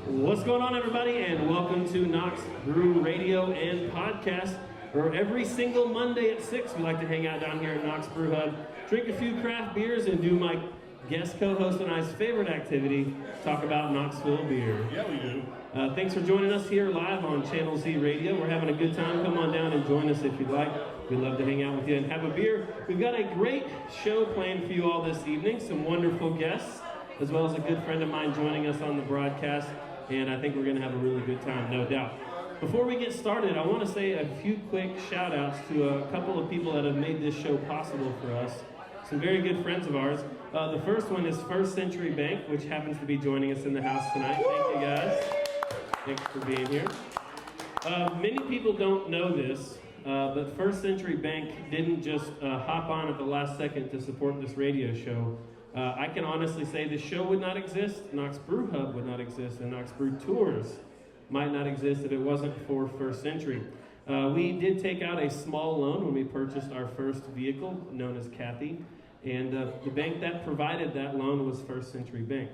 What's going on, everybody, and welcome to Knox Brew Radio and Podcast, where every single Monday at 6 we like to hang out down here at Knox Brew Hub, drink a few craft beers, and do my guest co-host and I's favorite activity, talk about Knoxville beer. Yeah, we do. Thanks for joining us here live on Channel Z Radio. We're having a good time. Come on down and join us if you'd like. We'd love to hang out with you and have a beer. We've got a great show planned for you all this evening. Some wonderful guests, as well as a good friend of mine joining us on the broadcast. And I think we're going to have a really good time, no doubt. Before we get started, I want to say a few quick shout-outs to a couple of people that have made this show possible for us. Some very good friends of ours. The first one is First Century Bank, which happens to be joining us in the house tonight. Thank you, guys. Thanks for being here. Many people don't know this, but First Century Bank didn't just hop on at the last second to support this radio show. I can honestly say this show would not exist, Knox Brew Hub would not exist, and Knox Brew Tours might not exist if it wasn't for First Century. We did take out a small loan when we purchased our first vehicle, known as Kathy, and the bank that provided that loan was First Century Bank.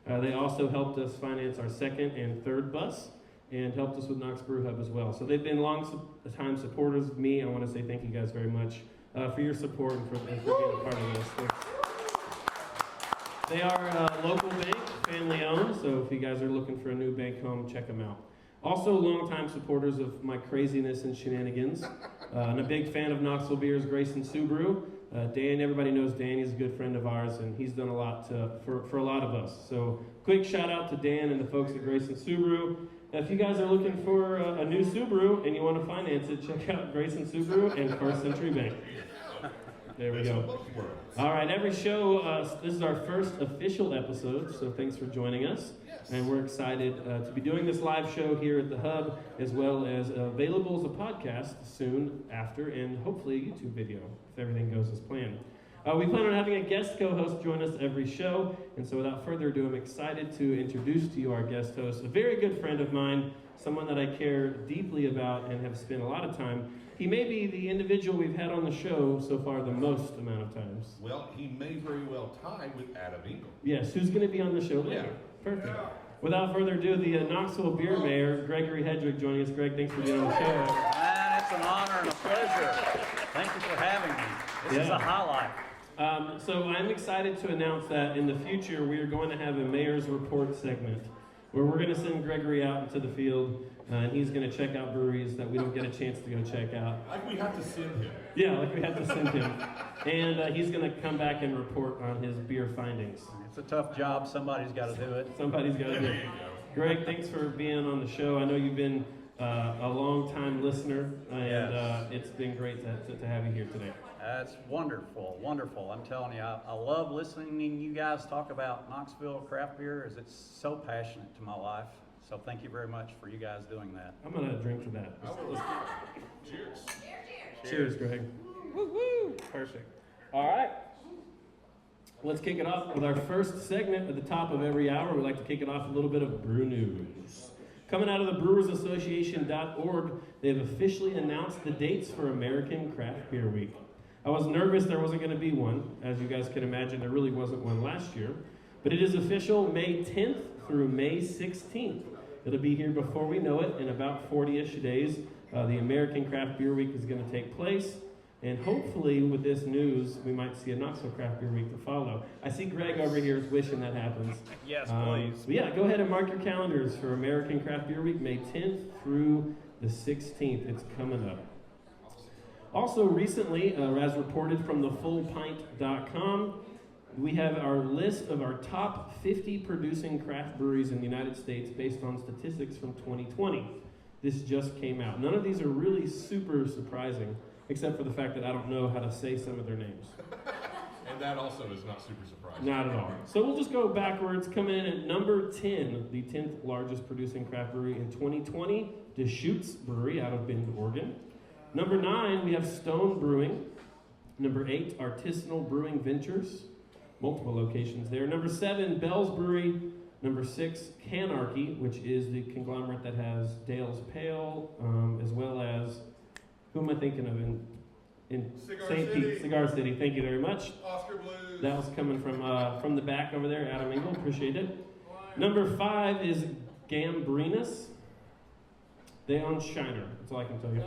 They also helped us finance our second and third bus, and helped us with Knox Brew Hub as well. So they've been long-time supporters of me. I want to say thank you guys very much for your support and for being a part of this. Thanks. They are a local bank, family-owned, so if you guys are looking for a new bank home, check them out. Also, longtime supporters of my craziness and shenanigans, and a big fan of Knoxville beers, Grayson Subaru. Dan, everybody knows Dan. He's a good friend of ours, and he's done a lot for a lot of us. So, quick shout out to Dan and the folks at Grayson Subaru. If you guys are looking for a new Subaru and you want to finance it, check out Grayson Subaru and First Century Bank. There we go. All right, every show, this is our first official episode, so thanks for joining us. Yes. And we're excited to be doing this live show here at the Hub, as well as available as a podcast soon after, and hopefully a YouTube video, if everything goes as planned. We plan on having a guest co-host join us every show, and so without further ado, I'm excited to introduce to you our guest host, a very good friend of mine, someone that I care deeply about and have spent a lot of time. He may be the individual we've had on the show so far the most amount of times. Well, he may very well tie with Adam Engel. Yes, who's going to be on the show later. Yeah. Perfect. Yeah. Without further ado, the Knoxville Beer Mayor, Gregory Hedrick, joining us. Greg, thanks for being on the show. Man, it's an honor and a pleasure. Thank you for having me. This is a highlight. So I'm excited to announce that in the future we are going to have a Mayor's Report segment where we're going to send Gregory out into the field and he's going to check out breweries that we don't get a chance to go check out. Like we have to send him. Yeah, like we have to send him. And he's going to come back and report on his beer findings. It's a tough job. Somebody's got to do it. Somebody's got to do it. Greg, thanks for being on the show. I know you've been a long-time listener, and it's been great to have you here today. That's wonderful, wonderful. I'm telling you, I love listening to you guys talk about Knoxville craft beer, as it's so passionate to my life. So thank you very much for you guys doing that. I'm going to drink to that. Cheers. Cheers, Greg. Woo-woo. Perfect. All right. Let's kick it off with our first segment at the top of every hour. We like to kick it off with a little bit of brew news. Coming out of the brewersassociation.org, they've officially announced the dates for American Craft Beer Week. I was nervous there wasn't going to be one. As you guys can imagine, there really wasn't one last year. But it is official May 10th through May 16th. It'll be here before we know it in about 40-ish days. The American Craft Beer Week is going to take place. And hopefully with this news, we might see a Knoxville Craft Beer Week to follow. I see Greg over here is wishing that happens. Yes, please. But yeah, go ahead and mark your calendars for American Craft Beer Week, May 10th through the 16th. It's coming up. Also recently, as reported from thefullpint.com, we have our list of our top 50 producing craft breweries in the United States based on statistics from 2020. This just came out. None of these are really super surprising, except for the fact that I don't know how to say some of their names. And that also is not super surprising. Not at all. So we'll just go backwards. Coming in at number 10, the 10th largest producing craft brewery in 2020, Deschutes Brewery out of Bend, Oregon. Number 9, we have Stone Brewing. Number 8, Artisanal Brewing Ventures. Multiple locations there. Number 7, Bell's Brewery. Number 6, Canarchy, which is the conglomerate that has Dale's Pale, as well as, who am I thinking of? in Cigar St. City. Pete, Cigar City. Thank you very much. Oscar Blues. That was coming from the back over there, Adam Engel. Appreciate it. Number 5 is Gambrinus. They own Shiner. That's all I can tell you.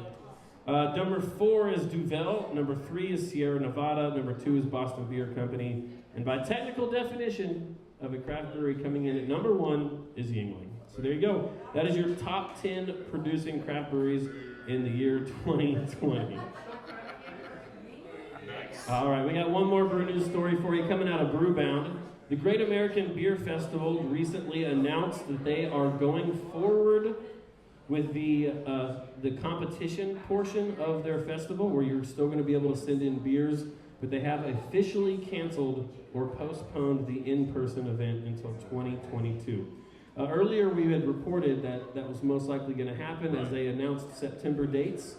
Number 4 is Duvel. Number 3 is Sierra Nevada. Number 2 is Boston Beer Company. And by technical definition of a craft brewery, coming in at number 1 is Yuengling. So there you go. That is your top 10 producing craft breweries in the year 2020. All right, we got one more brew news story for you coming out of Brewbound. The Great American Beer Festival recently announced that they are going forward with the competition portion of their festival, where you're still going to be able to send in beers, but they have officially canceled or postponed the in-person event until 2022. Earlier, we had reported that that was most likely going to happen as they announced September dates,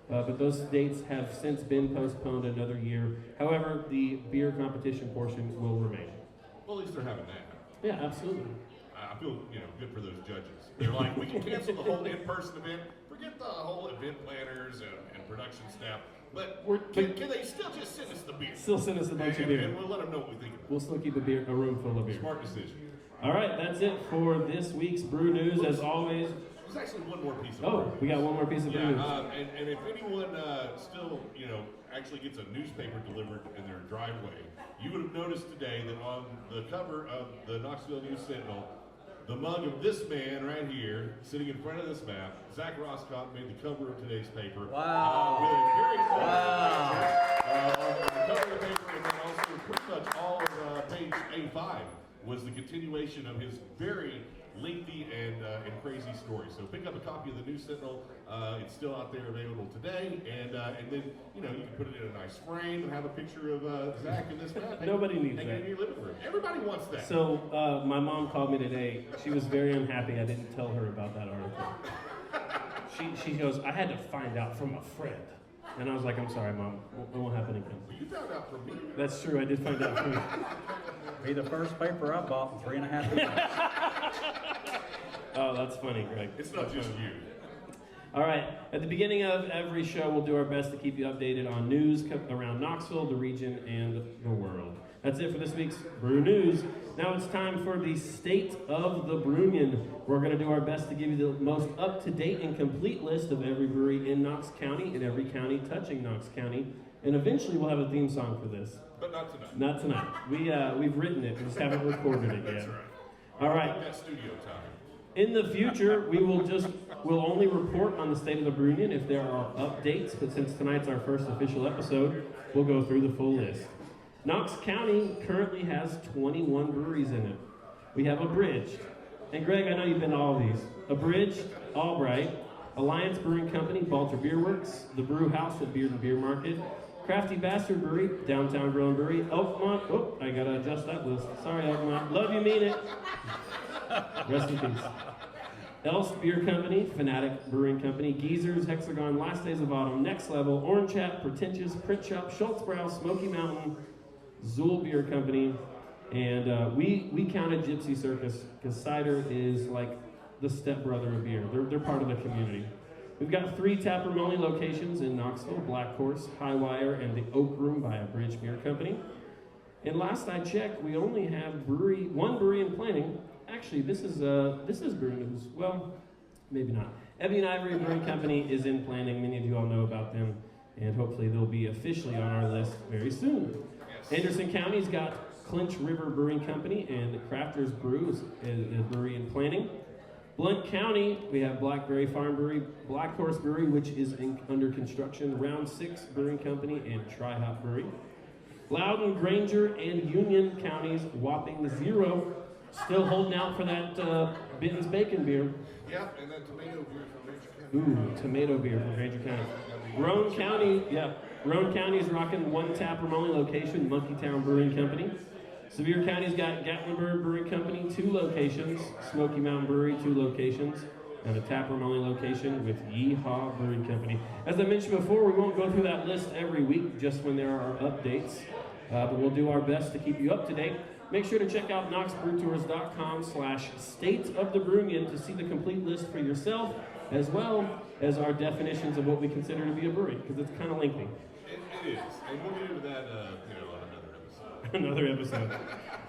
but those dates have since been postponed another year. However, the beer competition portion will remain. Well, at least they're having that. Yeah, absolutely. I feel, good for those judges. They're like, we can cancel the whole in-person event, forget the whole event planners and production staff, but can they still just send us the beer? Still send us a bunch of beer. And we'll let them know what we think about it. We'll still keep a room full of beer. Smart decision. All right, that's it for this week's brew news. As always, There's actually one more piece of oh, we got one more piece of brew news. And if anyone still, actually gets a newspaper delivered in their driveway, you would have noticed today that on the cover of the Knoxville News Sentinel, the mug of this man right here, sitting in front of this map, Zach Roscott made the cover of today's paper. Wow. With a very cool Wow. picture, on the cover of the paper, and then also pretty much all of page A5 was the continuation of his very lengthy and crazy story. So pick up a copy of the News Sentinel. It's still out there available today, and then you can put it in a nice frame and have a picture of Zach in this map. Nobody needs hang that. it in your living room. Everybody wants that. So my mom called me today. She was very unhappy I didn't tell her about that article. She goes, I had to find out from a friend. And I was like, I'm sorry, Mom. It won't happen again. Well, you found out from me. That's true. I did find out from you. Be the first paper I bought in 3.5 years. Oh, that's funny, Greg. It's not just you. All right. At the beginning of every show, we'll do our best to keep you updated on news around Knoxville, the region, and the world. That's it for this week's Brew News. Now it's time for the State of the Bronion. We're going to do our best to give you the most up-to-date and complete list of every brewery in Knox County and every county touching Knox County. And eventually we'll have a theme song for this. But not tonight. Not tonight. We've written it. We just haven't recorded it yet. That's right. All right. That studio time. In the future, we'll only report on the State of the Bronion if there are updates, but since tonight's our first official episode, we'll go through the full list. Knox County currently has 21 breweries in it. We have Abridged. And Greg, I know you've been to all these. Abridged, Albright, Alliance Brewing Company, Balter Beer Works, The Brew House at Beard and Beer Market, Crafty Bastard Brewery, Downtown Grill and Brewery, Elkmont, oh, I gotta adjust that list. Sorry, Elkmont. Love you, mean it. Rest in peace. Elst Beer Company, Fanatic Brewing Company, Geezers, Hexagon, Last Days of Autumn, Next Level, Orange Hat, Pretentious, Print Shop, Schultzbrow, Smoky Mountain, Zool Beer Company, and we counted Gypsy Circus because cider is like the stepbrother of beer. They're part of the community. We've got 3 tap-room-only locations in Knoxville: Black Horse, High Wire, and the Oak Room by Abridged Beer Company. And last I checked, we only have one brewery in planning. Actually, this is brew news. Well, maybe not. Ebby and Ivory Brewing Company is in planning. Many of you all know about them, and hopefully they'll be officially on our list very soon. Yes. Anderson County's got Clinch River Brewing Company, and Crafters Brew is a brewery in planning. Blount County, we have Blackberry Farm Brewery, Black Horse Brewery, which is under construction, Round 6 Brewing Company, and Tri-Hop Brewery. Loudon, Granger, and Union Counties, whopping 0. Still holding out for that Benton's Bacon beer. Yeah, and that tomato beer from Granger County. Ooh, tomato beer from Granger County. Roane County is rocking 1 tap-room only location, Monkeytown Brewing Company. Sevier County's got Gatlinburg Brewing Company, 2 locations, Smoky Mountain Brewery, 2 locations, and a tap-room only location with Yeehaw Brewing Company. As I mentioned before, we won't go through that list every week, just when there are updates, but we'll do our best to keep you up to date. Make sure to check out knoxbrewtours.com/stateofthebronion to see the complete list for yourself, as well as our definitions of what we consider to be a brewery, because it's kind of lengthy. And It is, and we'll get into that, on another episode. Another episode.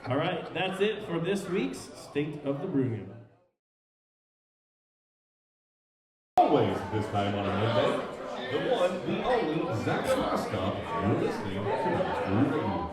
All right, that's it for this week's State of the Brewing. Always this time on a Monday, the one, the only, Zach Roscoff. You're listening to Knox Brew Radio.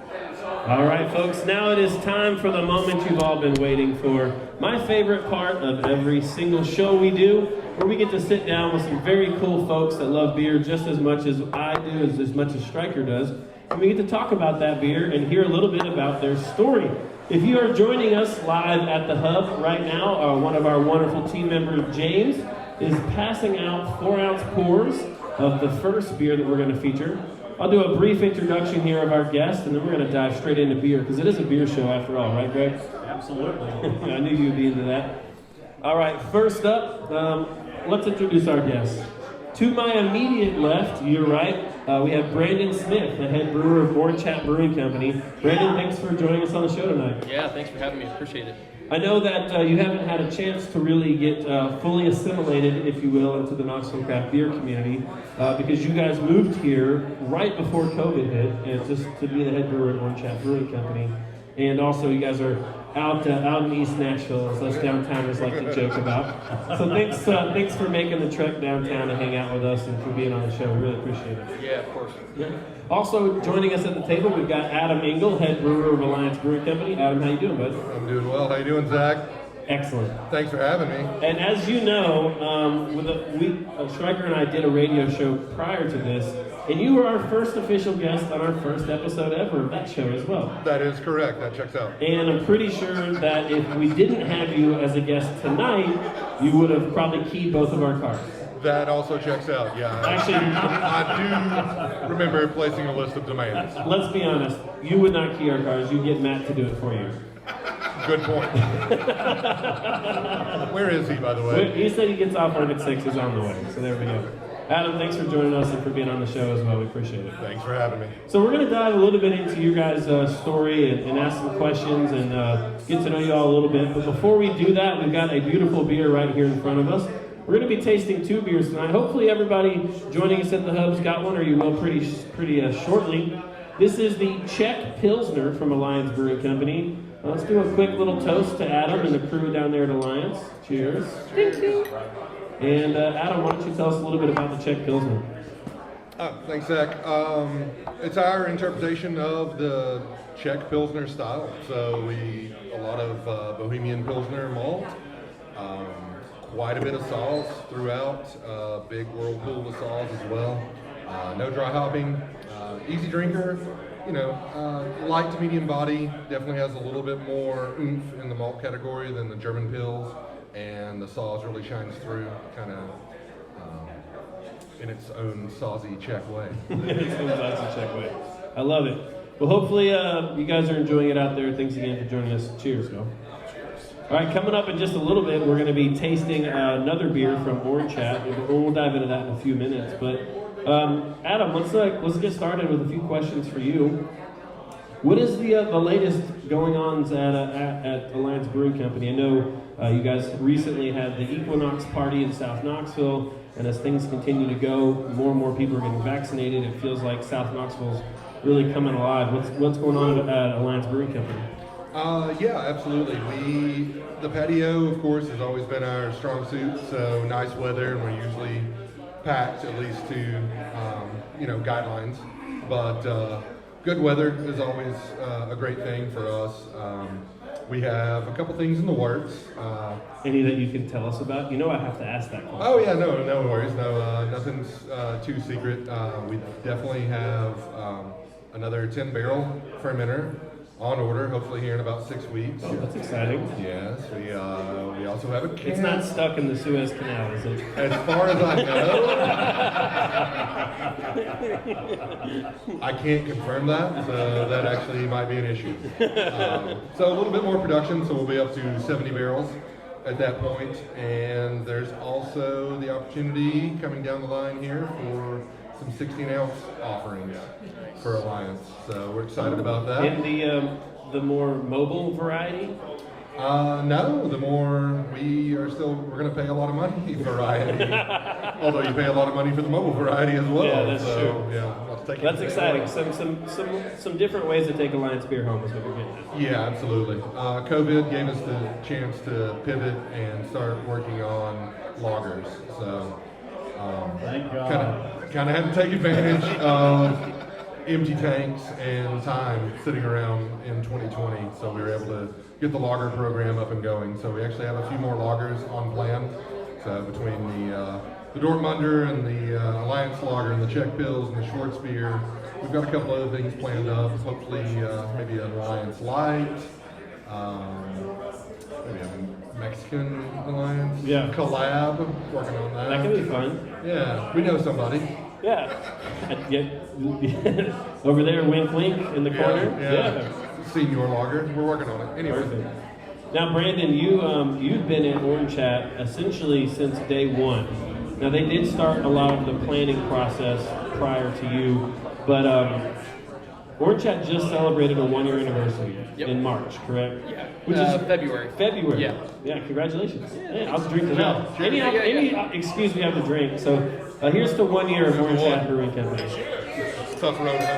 All right, folks, now it is time for the moment you've all been waiting for. My favorite part of every single show we do, where we get to sit down with some very cool folks that love beer just as much as I do, as much as Stryker does. And we get to talk about that beer and hear a little bit about their story. If you are joining us live at the Hub right now, one of our wonderful team members, James, is passing out 4-ounce pours of the first beer that we're going to feature. I'll do a brief introduction here of our guest, and then we're going to dive straight into beer, because it is a beer show after all, right, Greg? Absolutely. I knew you'd be into that. All right, first up, let's introduce our guest. To my immediate left, you're right, we have Brandon Smith, the head brewer of Orange Hat Brewing Company. Brandon, thanks for joining us on the show tonight. Yeah, thanks for having me. Appreciate it. I know that you haven't had a chance to really get fully assimilated, if you will, into the Knoxville craft beer community because you guys moved here right before COVID hit, and just to be the head brewer at Orange Hat Brewing Company. And also, you guys are out in East Nashville, as us downtowners like to joke about. So thanks for making the trek downtown to hang out with us and for being on the show. We really appreciate it. Yeah, of course. Yeah. Also joining us at the table, we've got Adam Engel, head brewer of Alliance Brewing Company. Adam, how you doing, bud? I'm doing well. How you doing, Zach? Excellent. Thanks for having me. And as you know, Stryker and I did a radio show prior to this, and you were our first official guest on our first episode ever of that show as well. That is correct. That checks out. And I'm pretty sure that if we didn't have you as a guest tonight, you would have probably keyed both of our cars. That also checks out, yeah. Actually, I do remember placing a list of demands. let's be honest, you would not key our cars. You'd get Matt to do it for you. Good point. Where is he, by the way? He said he gets off work at 6, he's on the way. So there we go. Adam, thanks for joining us and for being on the show as well. We appreciate it. Thanks for having me. So we're going to dive a little bit into your guys' story and ask some questions and get to know you all a little bit. But before we do that, we've got a beautiful beer right here in front of us. We're going to be tasting 2 beers tonight. Hopefully everybody joining us at the Hub's got one, or you will pretty shortly. This is the Czech Pilsner from Alliance Brewing Company. Let's do a quick little toast to Adam and the crew down there at Alliance. Cheers. Thank you. And Adam, why don't you tell us a little bit about the Czech Pilsner? Thanks, Zach. It's our interpretation of the Czech Pilsner style. So a lot of Bohemian Pilsner malt, quite a bit of saws throughout, big whirlpool of saws as well. No dry hopping, easy drinker, light to medium body, definitely has a little bit more oomph in the malt category than the German Pils, and the saws really shines through kind of in its own saucy Czech way. I love it. Well, hopefully you guys are enjoying it out there. Thanks again for joining us. Cheers, go. All right, coming up in just a little bit, we're going to be tasting another beer from Orange Hat. We'll dive into that in a few minutes. But Adam, let's get started with a few questions for you. What is the latest going on at Alliance Brewing Company? I know you guys recently had the Equinox party in South Knoxville, and as things continue to go, more and more people are getting vaccinated. It feels like South Knoxville's really coming alive. What's going on at Alliance Brewing Company? Yeah, absolutely. The patio, of course, has always been our strong suit. So nice weather, and we're usually packed at least to guidelines. But good weather is always a great thing for us. We have a couple things in the works. Any that you can tell us about? You know I have to ask that question. Oh yeah, no worries. No, nothing's too secret. We definitely have another 10-barrel fermenter on order, hopefully here in about 6 weeks. Oh, that's exciting. Yes, we also have a can. It's not stuck in the Suez Canal, is it? As far as I know, I can't confirm that, so that actually might be an issue. So a little bit more production, so we'll be up to 70 barrels at that point, and there's also the opportunity coming down the line here for some 16-ounce offerings for Alliance, so we're excited about that. In the more mobile variety? No, we're going to pay a lot of money variety. Although you pay a lot of money for the mobile variety as well. Yeah, that's true. Yeah, I'll take That's anything exciting. away. Some different ways to take Alliance beer home is what we're getting at. Yeah, absolutely. COVID gave us the chance to pivot and start working on lagers. So Thank God. kind of had to take advantage of empty tanks and time sitting around in 2020. So we were able to get the lager program up and going. So we actually have a few more lagers on plan. So between the Dortmunder and the Alliance Lager and the Czech Pils and the Schwarzbier, we've got a couple other things planned up. Hopefully, maybe an Alliance Light, maybe a Mexican Alliance collab. Working on that. That can be fun. Yeah, we know somebody. Yeah. Over there, wink, wink in the corner. Yeah. Senior Lager. We're working on it. Anyway. Perfect. Now, Brandon, you've been at Orange Hat essentially since day one. Now, they did start a lot of the planning process prior to you, but Orange Hat just celebrated a 1-year anniversary in March, correct? Yeah. Which is February. February. Yeah. Yeah. Congratulations. Yeah, I'll drink to that. Any excuse we have to drink. So here's to 1 year of Orange Hat Brewing Company. Tough road home.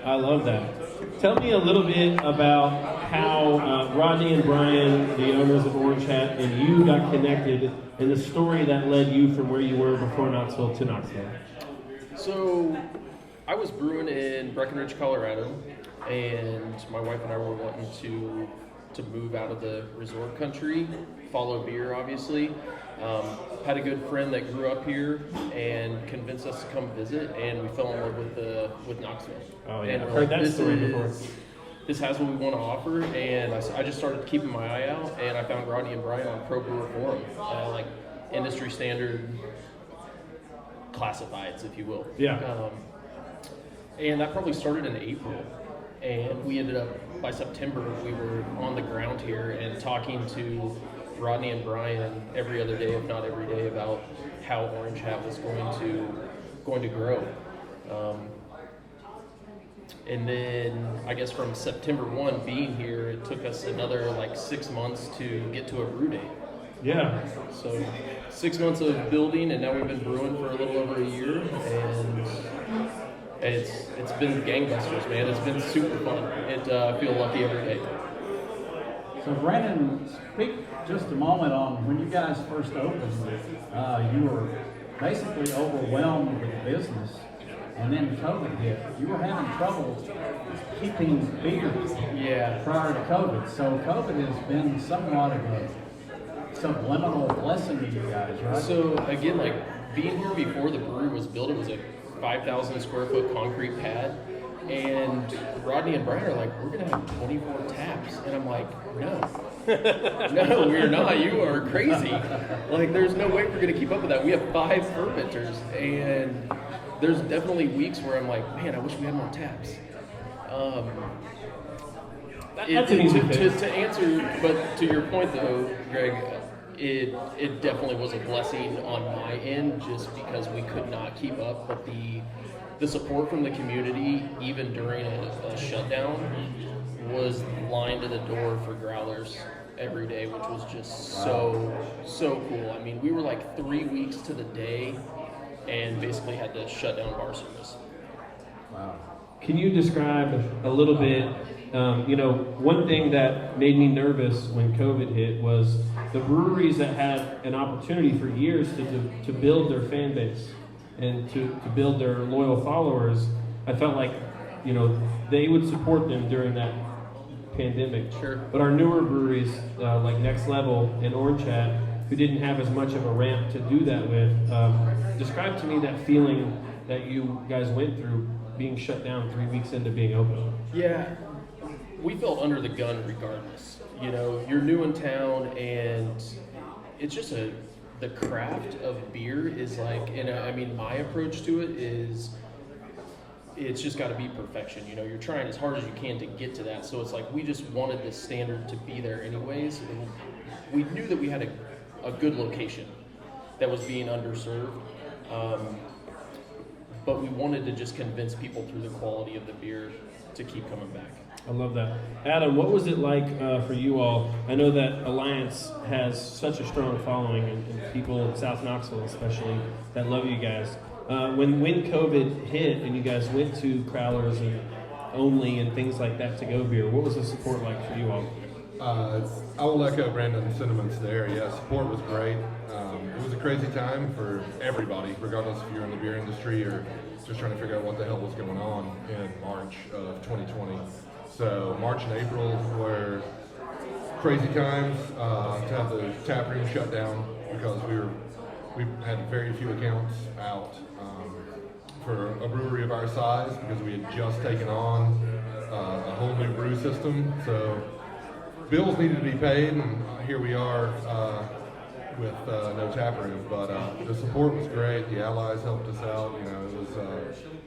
I love that. Tell me a little bit about how Rodney and Brian, the owners of Orange Hat, and you got connected, and the story that led you from where you were before Knoxville to Knoxville. So, I was brewing in Breckenridge, Colorado, and my wife and I were wanting to move out of the resort country, follow beer, obviously. Had a good friend that grew up here and convinced us to come visit, and we fell in love with Knoxville. Oh yeah, and I've heard that story before. This has what we want to offer, and I just started keeping my eye out, and I found Rodney and Brian on Pro Brewer Forum, like industry standard classifieds, if you will. Yeah. And that probably started in April, and we ended up, by September, we were on the ground here and talking to Rodney and Brian every other day, if not every day, about how Orange Hat was going to grow. And then I guess from September 1 being here, it took us another like 6 months to get to a brew date. Yeah. So 6 months of building, and now we've been brewing for a little over a year, and it's been gangbusters, man. It's been super fun. I feel lucky every day. So Brandon, speak just a moment on when you guys first opened. You were basically overwhelmed with business, and then COVID hit. You were having trouble keeping beer prior to COVID. So COVID has been somewhat of a subliminal blessing to you guys, right? So again, like being here before the brewery was built, it was a 5,000 square foot concrete pad. And Rodney and Brian are like, we're going to have 24 taps. And I'm like, no, we're not. You are crazy. Like, there's no way we're going to keep up with that. We have 5 fermenters. And there's definitely weeks where I'm like, man, I wish we had more taps. That's an easy fix. To answer, but to your point though, Greg, it definitely was a blessing on my end just because we could not keep up. But the support from the community, even during a shutdown, was lined to the door for growlers every day, which was just so cool. I mean, we were like 3 weeks to the day and basically had to shut down bar service. Wow. Can you describe a little bit, one thing that made me nervous when COVID hit was the breweries that had an opportunity for years to build their fan base and to build their loyal followers. I felt like, they would support them during that pandemic. Sure. But our newer breweries, like Next Level and Orange Hat, who didn't have as much of a ramp to do that with, describe to me that feeling that you guys went through being shut down 3 weeks into being open. Yeah, we felt under the gun regardless. You're new in town, and it's just the craft of beer is like, and I mean, my approach to it is, it's just got to be perfection. You're trying as hard as you can to get to that. So it's like, we just wanted the standard to be there anyways. And we knew that we had a good location that was being underserved. But we wanted to just convince people through the quality of the beer to keep coming back. I love that. Adam, what was it like for you all? I know that Alliance has such a strong following and people in South Knoxville especially that love you guys. When COVID hit and you guys went to Crowlers and Only and things like that to go beer, what was the support like for you all? I will echo Brandon's sentiments there. Yeah, support was great. It was a crazy time for everybody, regardless if you're in the beer industry or just trying to figure out what the hell was going on in March of 2020. So March and April were crazy times to have the tap room shut down because we had very few accounts out for a brewery of our size because we had just taken on a whole new brew system. So bills needed to be paid, and here we are with no tap room. But the support was great. The allies helped us out. You know,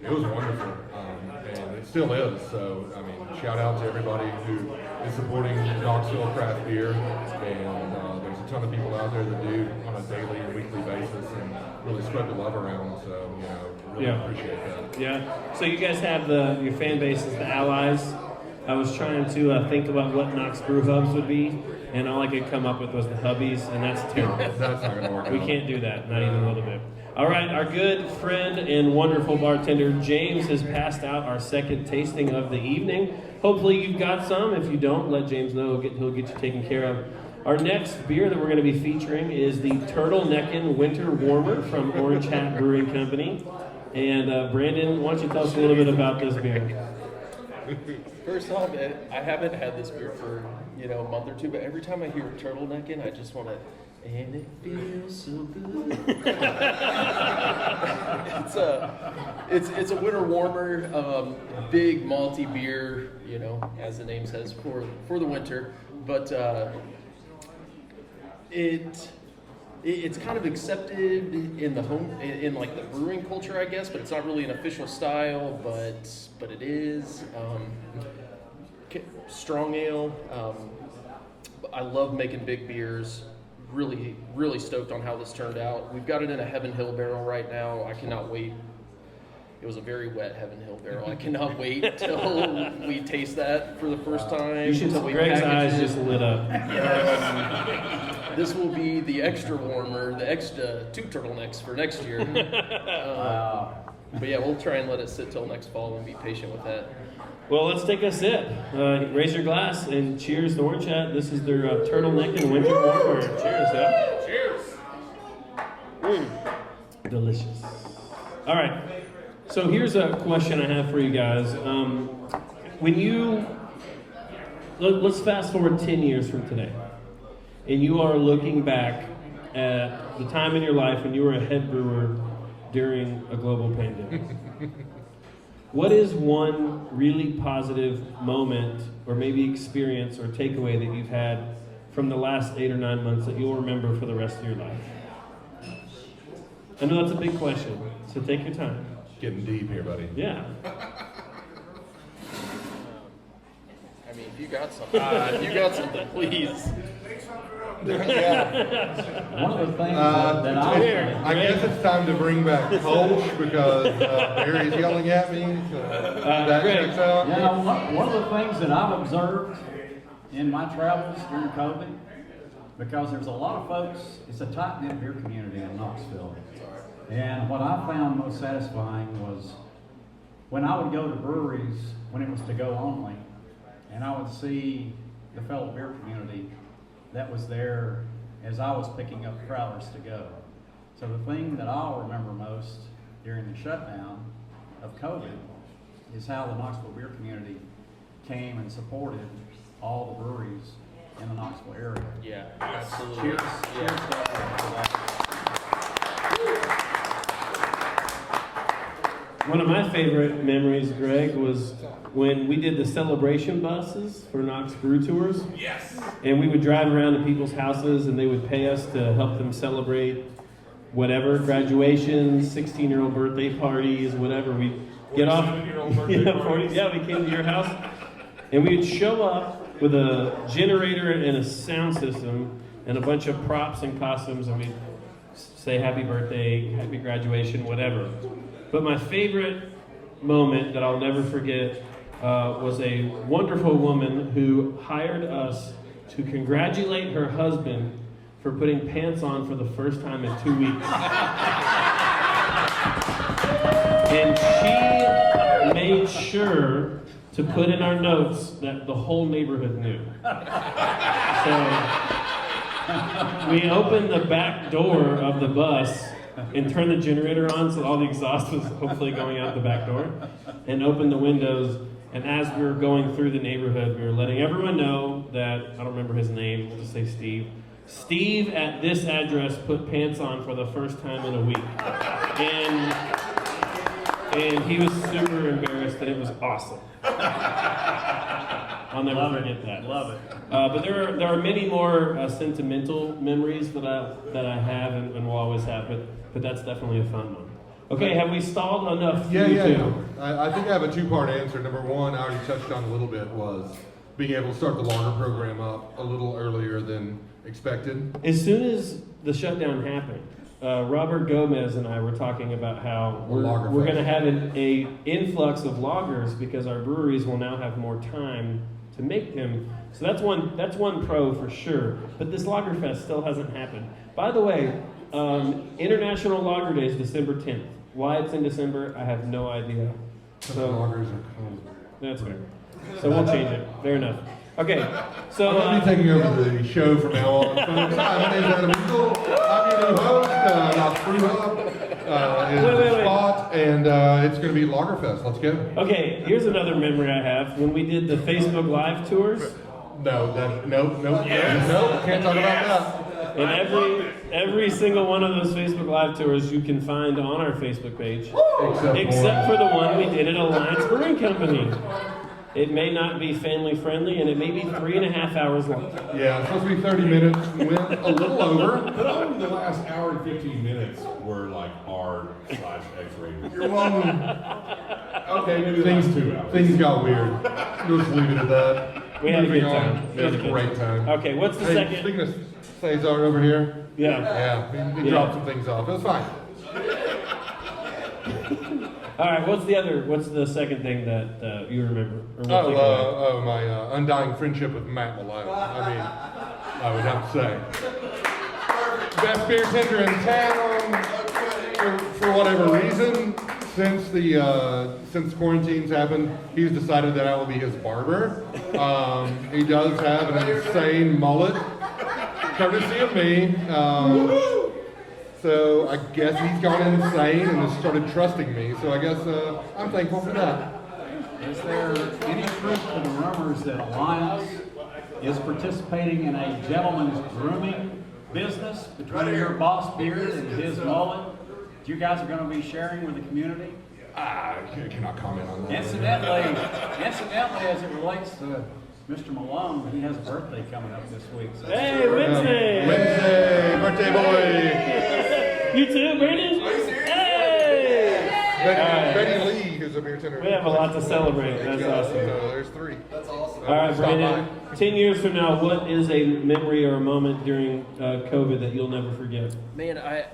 it was wonderful, and it still is. So I mean, shout out to everybody who is supporting Knoxville craft beer, and there's a ton of people out there that do on a daily and weekly basis, and really spread the love around. So you know, really appreciate that. Yeah. So you guys have your fan base is the allies. I was trying to think about what Knox Brew Hubs would be, and all I could come up with was the Hubbies, and that's terrible. That's not going to work We out. can't do that, not even a little bit. All right, our good friend and wonderful bartender, James, has passed out our second tasting of the evening. Hopefully you've got some. If you don't, let James know. He'll get you taken care of. Our next beer that we're going to be featuring is the Turtleneckin' Winter Warmer from Orange Hat Brewing Company. And Brandon, why don't you tell us a little bit about this beer? First off, I haven't had this beer for a month or two, but every time I hear turtleneckin', I just want to, and it feels so good. It's a winter warmer, big malty beer, as the name says, for the winter. But it's kind of accepted in the in like the brewing culture, I guess, but it's not really an official style, but it is. Strong ale. I love making big beers. Really, really stoked on how this turned out. We've got it in a Heaven Hill barrel right now. I cannot wait. It was a very wet Heaven Hill barrel. I cannot wait till we taste that for the first time. You should. Greg's eyes just lit up. Yes. This will be the extra warmer, the extra 2 turtlenecks for next year. But yeah, we'll try and let it sit till next fall and be patient with that. Well, let's take a sip. Raise your glass and cheers to Orange Hat. This is their Turtleneckin' Winter Warmer. Cheers, yeah? Cheers. Delicious. All right. So here's a question I have for you guys. Let's fast forward 10 years from today, and you are looking back at the time in your life when you were a head brewer during a global pandemic. What is one really positive moment or maybe experience or takeaway that you've had from the last 8 or 9 months that you'll remember for the rest of your life? I know that's a big question, so take your time. Getting deep here, buddy. Yeah. I mean, if you got something, please. Yeah. One of the things that I guess it's time to bring back Kolsch because Barry's yelling at me. That checks out. One of the things that I've observed in my travels during COVID, because there's a lot of folks, it's a tight-knit beer community in Knoxville. And what I found most satisfying was when I would go to breweries, when it was to go only, and I would see the fellow beer community that was there as I was picking up crowlers to go. So the thing that I'll remember most during the shutdown of COVID is how the Knoxville beer community came and supported all the breweries in the Knoxville area. Yeah, absolutely. Cheers to that. One of my favorite memories, Greg, was when we did the celebration buses for Knox Brew Tours. Yes. And we would drive around to people's houses and they would pay us to help them celebrate whatever, graduations, 16-year-old birthday parties, whatever. We'd get off. 47-year-old birthday parties. We came to your house and we would show up with a generator and a sound system and a bunch of props and costumes, and we'd say happy birthday, happy graduation, whatever. But my favorite moment that I'll never forget was a wonderful woman who hired us to congratulate her husband for putting pants on for the first time in 2 weeks. And she made sure to put in our notes that the whole neighborhood knew. So we opened the back door of the bus and turned the generator on so all the exhaust was hopefully going out the back door, and opened the windows. And as we were going through the neighborhood, we were letting everyone know that, I don't remember his name, we'll just say Steve. Steve at this address put pants on for the first time in a week. And he was super embarrassed, and it was awesome. I'll never forget that. Love it. But there are many more sentimental memories that I have and will always have, but that's definitely a fun one. Okay, have we stalled enough? Yeah. I think I have a two-part answer. Number one, I already touched on a little bit, was being able to start the lager program up a little earlier than expected. As soon as the shutdown happened, Robert Gomez and I were talking about how we're going to have an influx of lagers because our breweries will now have more time to make them. So that's one pro for sure. But this Lager Fest still hasn't happened. By the way, International Lager Day is December 10th. Why it's in December, I have no idea. So Lagers are cold. that's fair. So we'll change it. Fair enough. Okay, so I'm going to be taking over the show from now on. Folks. Hi, my name's Adam Engel. I'm your new host. Knox Brew is the spot, and it's going to be Lagerfest. Let's go. okay, here's another memory I have. When we did the Facebook Live tours, No, can't talk about that. and every single one of those Facebook Live tours you can find on our Facebook page, except for the one we did at Alliance Brewing Company. It may not be family friendly, and it may be 3.5 hours long. Yeah, it's supposed to be 30 minutes. Went a little over. But only the last hour and 15 minutes were like R/X-rated. You're welcome. Okay, maybe the last 2 hours. Things got weird. We'll just leave it at that. We had a good Moving on. time. We had a great time. Okay, what's the Hey, second? speaking of Cesar over here. Yeah. Yeah, he dropped some things off. It was fine. All right, what's the second thing that you remember? Or what thing you like? My undying friendship with Matt Malone. I mean, I would have to say. Best beer tender in town. For whatever reason, since quarantines happened, he's decided that I will be his barber. He does have an insane mullet, courtesy of me. So I guess he's gone insane and has started trusting me. So I guess I'm thankful for that. Is there any truth to the rumors that Alliance is participating in a gentleman's grooming business between your boss beard and his mullet? You guys are going to be sharing with the community? I cannot comment on that. Incidentally, as it relates to Mr. Malone, he has a birthday coming up this week. So Hey, Wednesday! Wednesday, birthday boy! You too, Brandon? Hey! Betty Lee, who's a beer tender. We have a lot to celebrate. That's awesome. So there's 3. That's awesome. All right, Stop Brandon. 10 years from now, what is a memory or a moment during COVID that you'll never forget? Man, I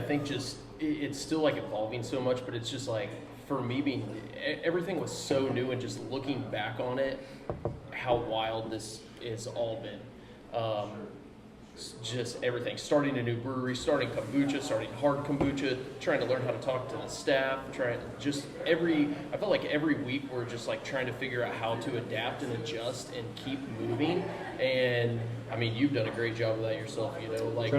think just it's still like evolving so much, but it's just like for me everything was so new, and just looking back on it, how wild this has all been. Just everything, starting a new brewery, starting kombucha, starting hard kombucha, trying to learn how to talk to the staff, I felt like every week we're just like trying to figure out how to adapt and adjust and keep moving. And I mean, you've done a great job of that yourself, like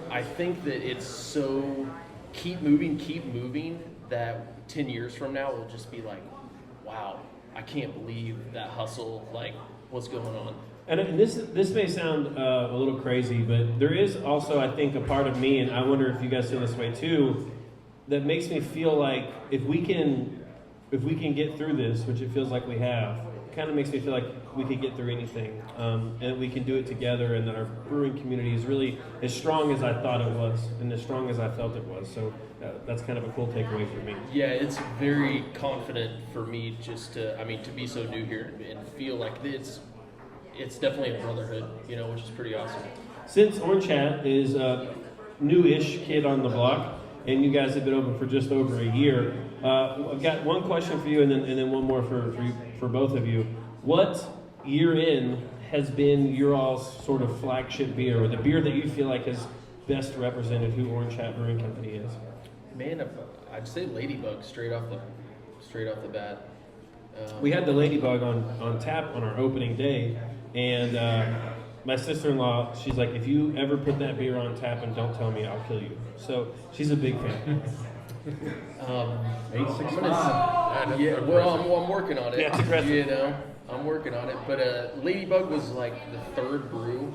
I think that it's so keep moving that 10 years from now we'll just be like, wow, I can't believe that hustle, like what's going on. And this may sound a little crazy, but there is also, I think, a part of me, and I wonder if you guys feel this way too, that makes me feel like if we can get through this, which it feels like we have, it kind of makes me feel like we could get through anything, and we can do it together, and that our brewing community is really as strong as I thought it was, and as strong as I felt it was. So that's kind of a cool takeaway for me. Yeah, it's very confident for me just to be so new here and feel like it's definitely a brotherhood, which is pretty awesome. Since Orange Hat is a new-ish kid on the block, and you guys have been open for just over a year, I've got one question for you, and then one more for both of you. What year in has been your all's sort of flagship beer, or the beer that you feel like has best represented who Orange Hat Brewing Company is? Man, I'd say Ladybug straight off the bat. We had the Ladybug on tap on our opening day, and my sister-in-law, she's like, if you ever put that beer on tap and don't tell me, I'll kill you. So she's a big fan. 865. Yeah, well, I'm working on it. Yeah, it's aggressive. You know, I'm working on it. But Ladybug was like the third brew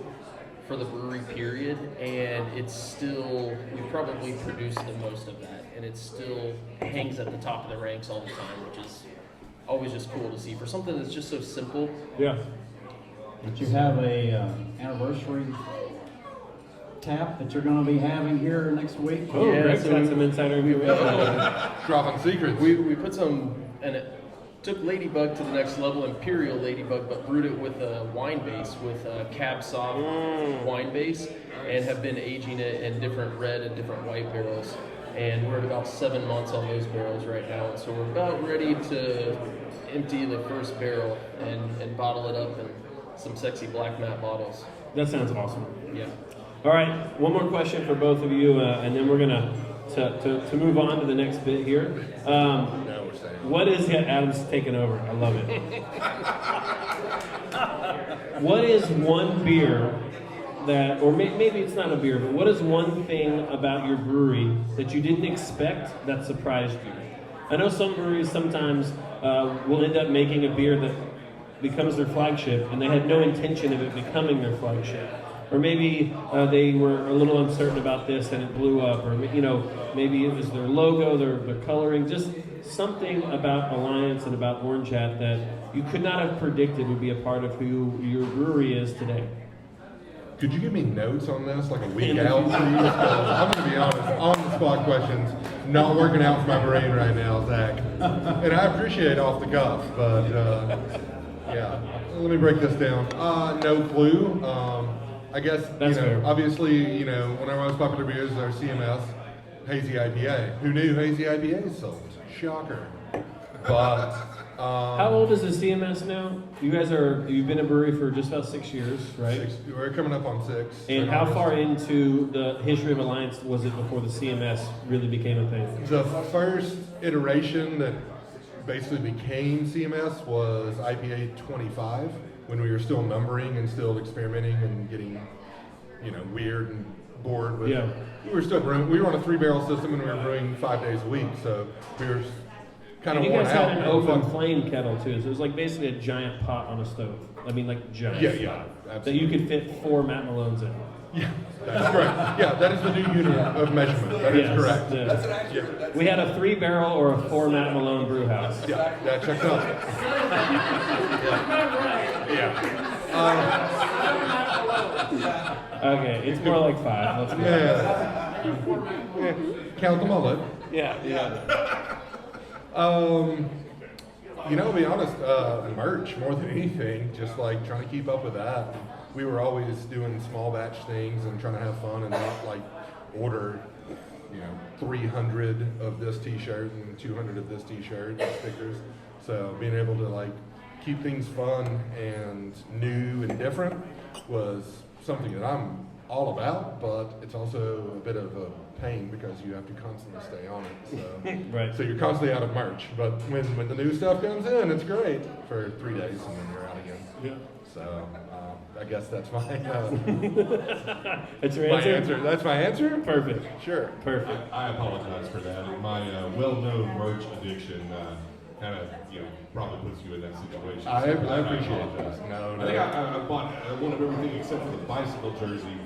for the brewery period, and it's still, we probably produced the most of that, and it still hangs at the top of the ranks all the time, which is always just cool to see for something that's just so simple. Yeah. Did you have a anniversary tap that you're going to be having here next week? Oh, Yeah, Greg's so got some insider information. Dropping secrets. We put some, and it took Ladybug to the next level, Imperial Ladybug, but brewed it with a wine base, with a Cab Sauv wine base, and have been aging it in different red and different white barrels. And we're at about 7 months on those barrels right now, and so we're about ready to empty the first barrel and bottle it up in some sexy black matte bottles. That sounds awesome. Yeah. All right, one more question for both of you, and then we're gonna to move on to the next bit here. Now we're saying. What is Adam's taking over? I love it. What is one beer that, or maybe it's not a beer, but what is one thing about your brewery that you didn't expect that surprised you? I know some breweries sometimes will end up making a beer that becomes their flagship, and they had no intention of it becoming their flagship. Or maybe they were a little uncertain about this and it blew up, or maybe it was their logo, their coloring, just something about Alliance and about Orange Hat that you could not have predicted would be a part of who your brewery is today. Could you give me notes on this, like a week out, please? 'Cause I'm going to be honest, on-the-spot questions, not working out for my brain right now, Zach. And I appreciate off the cuff, but yeah. Let me break this down. No clue. I guess, That's fair. obviously, one of our most popular beers is our CMS Hazy IPA. Who knew Hazy IPA sold? Shocker. But How old is the CMS now? You've been a brewery for just about 6 years, right? we're coming up on 6. And how far into the history of Alliance was it before the CMS really became a thing? The first iteration that basically became CMS was IPA 25, when we were still numbering and still experimenting and getting, weird and bored with. Yeah. We were still brewing. We were on a 3-barrel system and we were brewing 5 days a week, so we were kind of And you worn guys out. had an open flame kettle too, so it was like basically a giant pot on a stove. I mean, like giant. Yeah, That absolutely. you could fit 4 Matt Malones in. Yeah, that's correct. Yeah, that is the new unit of measurement. That is Yes, correct. yeah. Yeah. We had a 3-barrel or a 4 Matt Malone brew house. Yeah, that checks out. Yeah. Okay, it's more like 5. Let's be honest. Yeah. Count them all up. Yeah. To be honest, merch more than anything, just like trying to keep up with that. We were always doing small batch things and trying to have fun and not like order, 300 of this t-shirt and 200 of this t-shirt and stickers. So being able to like keep things fun and new and different was something that I'm all about, but it's also a bit of a pain because you have to constantly stay on it. So, Right. So you're constantly out of merch, but when the new stuff comes in, it's great for 3 days and then you're out again. Yeah. So I guess that's my That's your my answer? answer. That's my answer. Perfect. Sure. Perfect. I apologize for that. My well-known merch addiction kind of, probably puts you in that situation. I So appreciate apologize. that. No. I think I bought one of everything except for the bicycle jersey.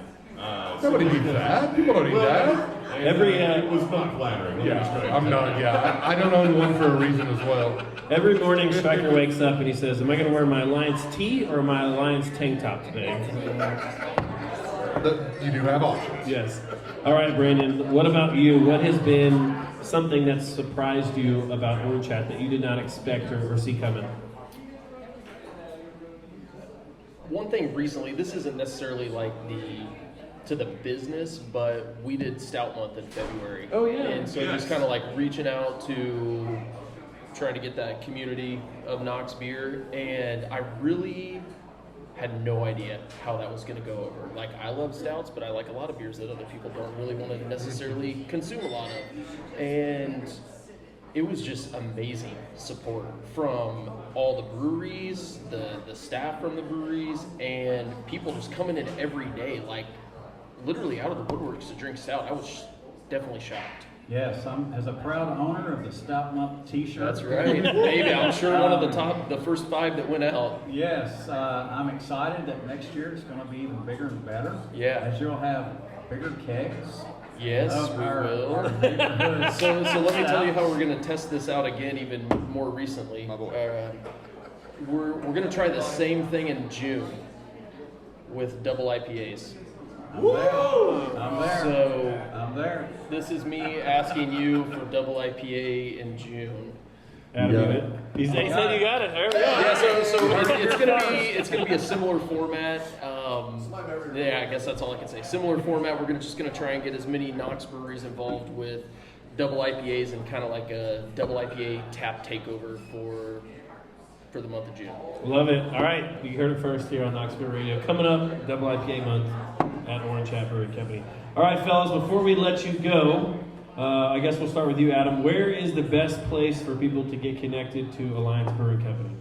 Nobody needs that. People don't need that. And, it was not flattering. Let me just tell you. I'm not. Yeah, I don't own one for a reason as well. Every morning, Stryker wakes up and he says, am I going to wear my Alliance tee or my Alliance tank top today? You do have options. Yes. All right, Brandon, what about you? What has been something that surprised you about Orange Hat that you did not expect or see coming? One thing recently, this isn't necessarily like to the business, but we did Stout Month in February. Oh, yeah. And so just kind of like reaching out to trying to get that community of Knox beer, and I really had no idea how that was going to go over. Like, I love stouts, but I like a lot of beers that other people don't really want to necessarily consume a lot of. And it was just amazing support from all the breweries, the staff from the breweries, and people just coming in every day, like literally out of the woodworks to drink stout. I was definitely shocked. Yes, as a proud owner of the Stout Month T-shirt. That's right. Maybe I'm sure one of the first 5 that went out. Yes, I'm excited that next year it's going to be even bigger and better. Yeah. As you'll have bigger kegs. Yes, we will. So let me tell you how we're going to test this out again, even more recently. My boy. We're going to try the same thing in June with double IPAs. I'm there. So I'm there. this is me asking you for double IPA in June. Adam, you good? He said you got it. There we go. Yeah, so it's gonna be a similar format. Yeah, I guess that's all I can say. Similar format. We're just gonna try and get as many Knox breweries involved with double IPAs and kind of like a double IPA tap takeover for the month of June. Love it. All right, you heard it first here on Knox Brew Radio. Coming up, double IPA month at Orange Happy Company. All right, fellas, before we let you go, I guess we'll start with you, Adam. Where is the best place for people to get connected to Alliance Brewing Company?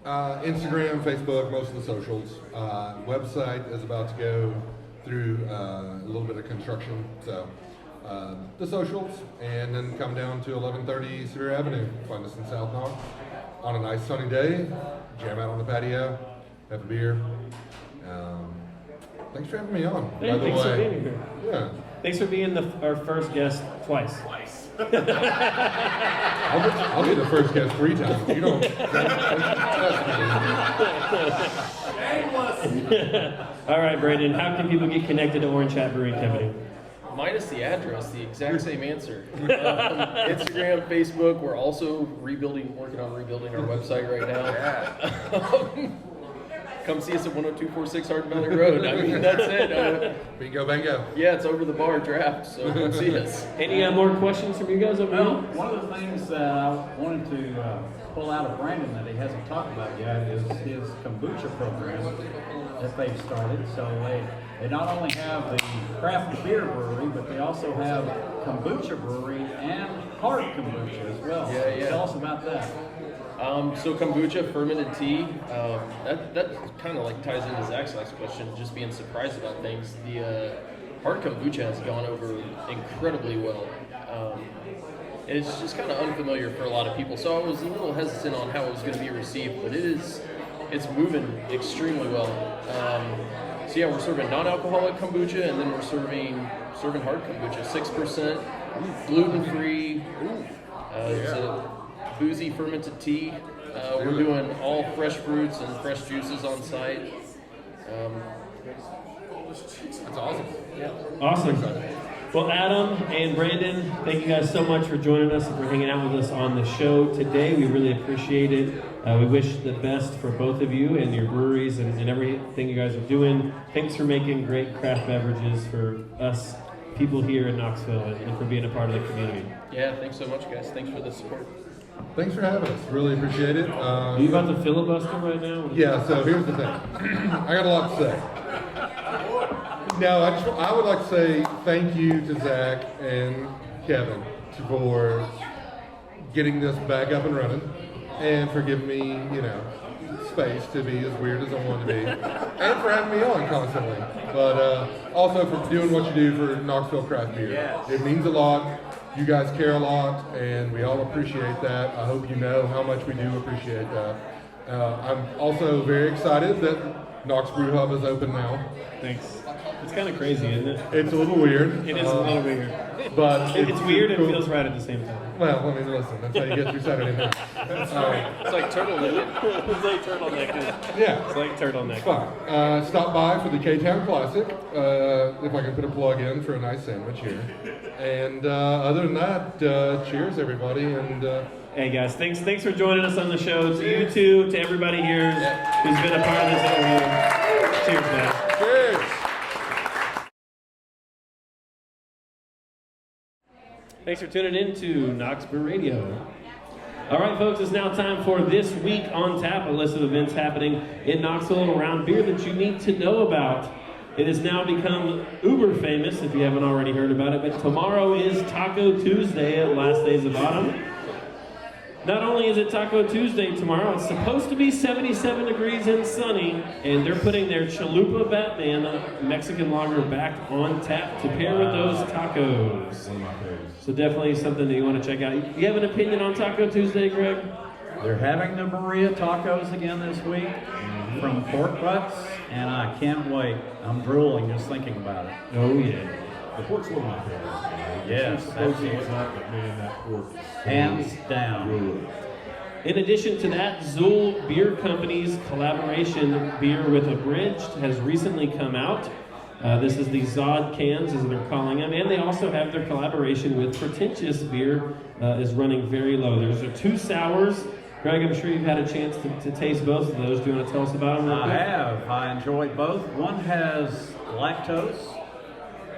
Instagram, Facebook, most of the socials. Website is about to go through a little bit of construction, so the socials, and then come down to 1130 Severe Avenue. Find us in South Knox on a nice sunny day. Jam out on the patio, have a beer. Thanks for having me on. Hey, by the thanks for way. being here. Yeah. Thanks for being our first guest twice. I'll be the first guest 3 times. You don't. All right, Brandon, how can people get connected to Orange Hat Brewing Company? Minus the address, the exact same answer. Instagram, Facebook. We're also working on rebuilding our website right now. Come see us at 10246 Hardin Valley Road. I mean, that's it. Bingo, bango. Yeah, it's over the bar draft, so come see us. Any more questions from you guys over Well, here? one of the things that I wanted to pull out of Brandon that he hasn't talked about yet is his kombucha program that they've started. So they not only have the craft beer brewery, but they also have kombucha brewery and hard kombucha as well. Yeah. Tell us about that. So kombucha, fermented tea, that kind of like ties into Zach's last question, just being surprised about things. The hard kombucha has gone over incredibly well. It's just kind of unfamiliar for a lot of people, so I was a little hesitant on how it was going to be received, but it's moving extremely well. So yeah, we're serving non-alcoholic kombucha, and then we're serving hard kombucha, 6%, gluten-free. It's a boozy fermented tea. We're doing all fresh fruits and fresh juices on site. That's awesome. Yeah. Awesome. Well, Adam and Brandon, thank you guys so much for joining us and for hanging out with us on the show today. We really appreciate it. We wish the best for both of you and your breweries and everything you guys are doing. Thanks for making great craft beverages for us people here in Knoxville and for being a part of the community. Yeah, thanks so much, guys. Thanks for the support. Thanks for having us. Really appreciate it. Are you about to filibuster right now? Yeah, so here's the thing. I got a lot to say. No, I would like to say thank you to Zach and Kevin for getting this back up and running and for giving me, space to be as weird as I want to be and for having me on constantly. But also for doing what you do for Knoxville craft beer. Yes. It means a lot. You guys care a lot, and we all appreciate that. I hope you know how much we do appreciate that. I'm also very excited that Knox Brew Hub is open now. Thanks. It's kind of crazy, isn't it? It's a little weird. It is a little weird. But It's weird and cool. it feels right at the same time. Well, I mean, listen, that's how you get through Saturday night. It's like turtleneck. It's like turtleneck. Yeah. It's like turtleneck. Fine. Stop by for the K-Town Classic, if I can put a plug in for a nice sandwich here. And other than that, cheers, everybody. And Hey guys, thanks for joining us on the show. To you two, to everybody here who's been a part of this interview. Cheers, man. cheers. Thanks for tuning in to Knox Brew Radio. All right, folks, it's now time for This Week on Tap, a list of events happening in Knoxville and around beer that you need to know about. It has now become uber famous, if you haven't already heard about it, but tomorrow is Taco Tuesday at Last Days of Autumn. Not only is it Taco Tuesday tomorrow, it's supposed to be 77 degrees and sunny, and they're putting their Chalupa Batman Mexican lager back on tap to pair with those tacos. One of my favorites. So definitely something that you want to check out. You have an opinion on Taco Tuesday, Greg? They're having the burrito tacos again this week from pork butts, and I can't wait. I'm drooling just thinking about it. Oh, yeah. The pork's one of my favorites. Man. Yes, The protein absolutely. is up, but man, that pork is so Hands down. good. In addition to that, Zool Beer Company's collaboration beer with Abridged has recently come out. This is the Zod cans, as they're calling them, and they also have their collaboration with Pretentious Beer is running very low. There's 2 sours. Greg, I'm sure you've had a chance to taste both of those. Do you want to tell us about them real I quick? have. I enjoyed both. One has lactose,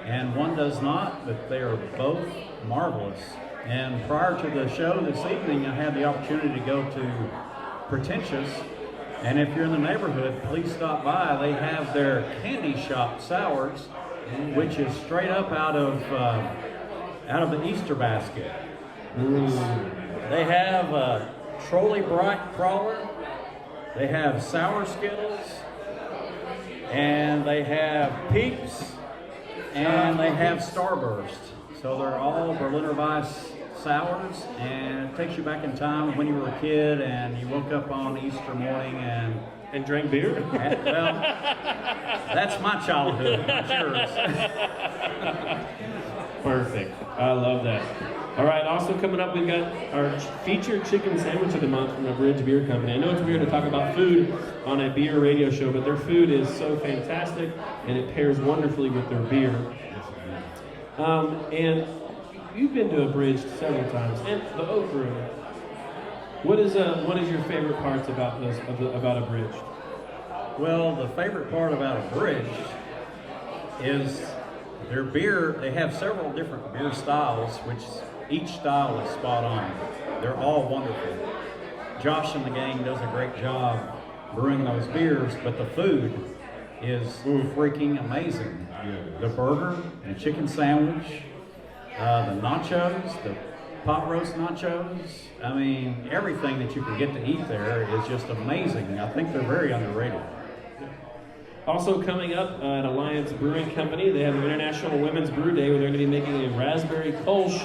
and one does not, but they are both marvelous. And prior to the show this evening, I had the opportunity to go to Pretentious, and if you're in the neighborhood, please stop by. They have their candy shop sours, which is straight up out of the Easter basket. They have a Trolley Bright Crawler, they have Sour Skittles, and they have Peeps, and they have Starburst. So they're all Berliner Weiss sours, and it takes you back in time when you were a kid and you woke up on Easter morning And drank beer? well, that's my childhood, not yours. Perfect. I love that. All right, also coming up, we've got our featured chicken sandwich of the month from the Bridge Beer Company. I know it's weird to talk about food on a beer radio show, but their food is so fantastic, and it pairs wonderfully with their beer. And you've been to Abridged several times, and the Oak Room. What is your favorite parts about about Abridged? Well, the favorite part about Abridged is their beer. They have several different beer styles, which each style is spot on. They're all wonderful. Josh and the gang does a great job brewing those beers, but the food is freaking amazing. The burger, the chicken sandwich, the nachos, the pot roast nachos. I mean, everything that you can get to eat there is just amazing. I think they're very underrated. Also coming up at Alliance Brewing Company, they have an International Women's Brew Day where they're going to be making a raspberry kolsch.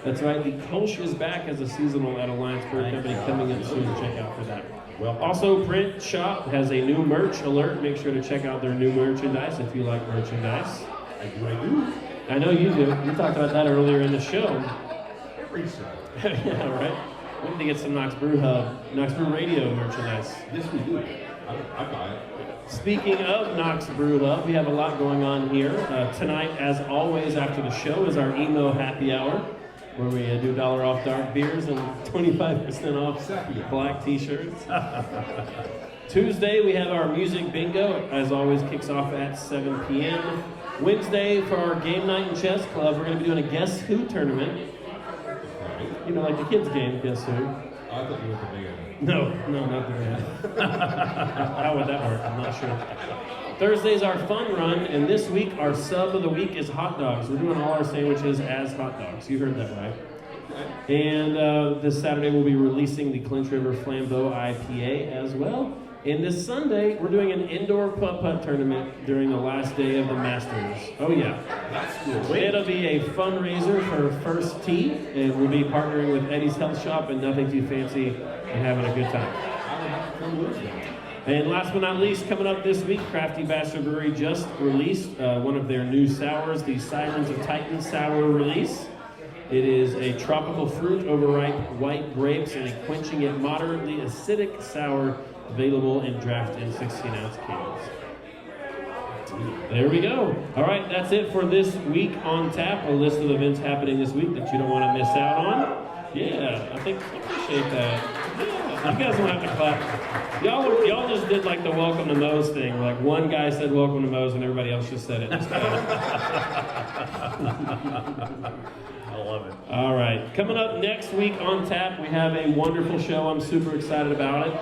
That's right, the kolsch is back as a seasonal at Alliance Brewing Company coming up soon. Check out for that. Well, Also, Print Shop has a new merch alert. Make sure to check out their new merchandise if you like merchandise. I do. I know you do. We talked about that earlier in the show. Every show. Yeah, right? We need to get some Knox Brew Radio merchandise. Yes, we do. I buy it. Speaking of Knox Brew Hub, we have a lot going on here. Tonight, as always, after the show is our Emo Happy Hour, where we do $1 off dark beers and 25% off black t-shirts. Tuesday, we have our music bingo. As always, kicks off at 7 p.m. Wednesday, for our game night and chess club, we're going to be doing a Guess Who tournament. You know, like the kids' game, Guess Who? I thought you were the band. No, not the band. How would that work? I'm not sure. Thursday's our fun run, and this week our sub of the week is hot dogs. We're doing all our sandwiches as hot dogs. You heard that right. And this Saturday we'll be releasing the Clinch River Flambeau IPA as well. And this Sunday we're doing an indoor putt-putt tournament during the last day of the Masters. Oh yeah. That's cool. It'll be a fundraiser for First Tee, and we'll be partnering with Eddie's Health Shop and Nothing Too Fancy and having a good time. I would have to come with you. And last but not least, coming up this week, Crafty Bastard Brewery just released one of their new sours, the Sirens of Titan sour release. It is a tropical fruit, overripe white grapes, and a quenching yet moderately acidic sour available in draft in 16-ounce cans. There we go. All right, that's it for this week on tap. A list of events happening this week that you don't want to miss out on. Yeah, I appreciate that. Yeah, you guys don't have to clap. Y'all just did like the welcome to Moe's thing. Like one guy said welcome to Moe's and everybody else just said it. I I love it. All right. Coming up next week on tap, we have a wonderful show. I'm super excited about it.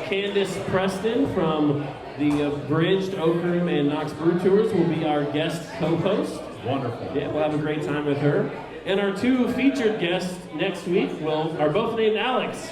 Candace Preston from the Abridged Oak Room and Knox Brew Tours will be our guest co-host. Wonderful. Yeah, we'll have a great time with her. And our two featured guests next week are both named Alex.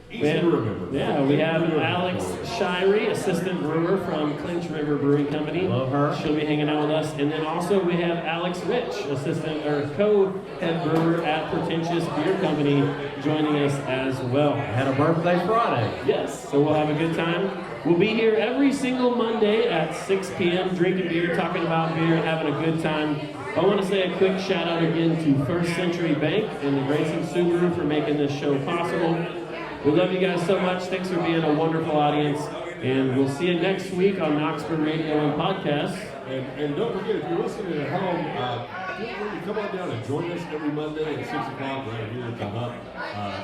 Easy to remember. Yeah, we have Alex Shirey, assistant brewer from Clinch River Brewing Company. Love her. She'll be hanging out with us. And then also we have Alex Rich, assistant or co-head brewer at Pretentious Beer Company, joining us as well. Had a birthday Friday. Yes, so we'll have a good time. We'll be here every single Monday at 6 p.m. drinking beer, talking about beer, having a good time. I want to say a quick shout out again to First Century Bank and the Grayson Subaru for making this show possible. We love you guys so much. Thanks for being a wonderful audience. And we'll see you next week on Knox Brew Radio and podcast. And don't forget, if you're listening at home, feel free to come on down and join us every Monday at 6 o'clock right here at the Hub.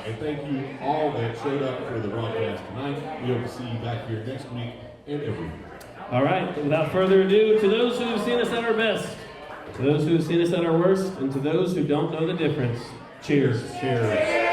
And thank you all that showed up for the broadcast tonight. We hope to see you back here next week and every week. All right, without further ado, to those who have seen us at our best, to those who have seen us at our worst, and to those who don't know the difference, cheers. Cheers.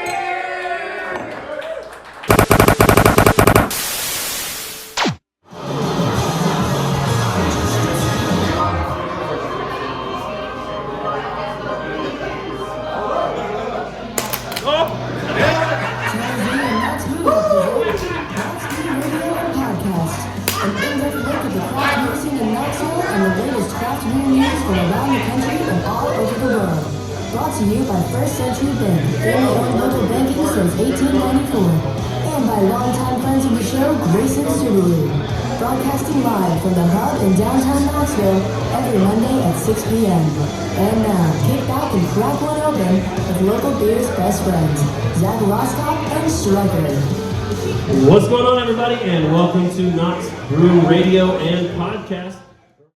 An in-depth look at the craft beer scene in Knoxville and the latest craft beer news from around the country and all over the world. Brought to you by First Century Bank, family-owned local banking since 1894. And by longtime friends of the show, Grayson Subaru. Broadcasting live from the Hub in downtown Knoxville every Monday at 6 p.m. And now, kick back and crack one open with local beer's best friends, Zach Rostock and Striker. What's going on, everybody, and welcome to Knox Brew Radio and Podcast.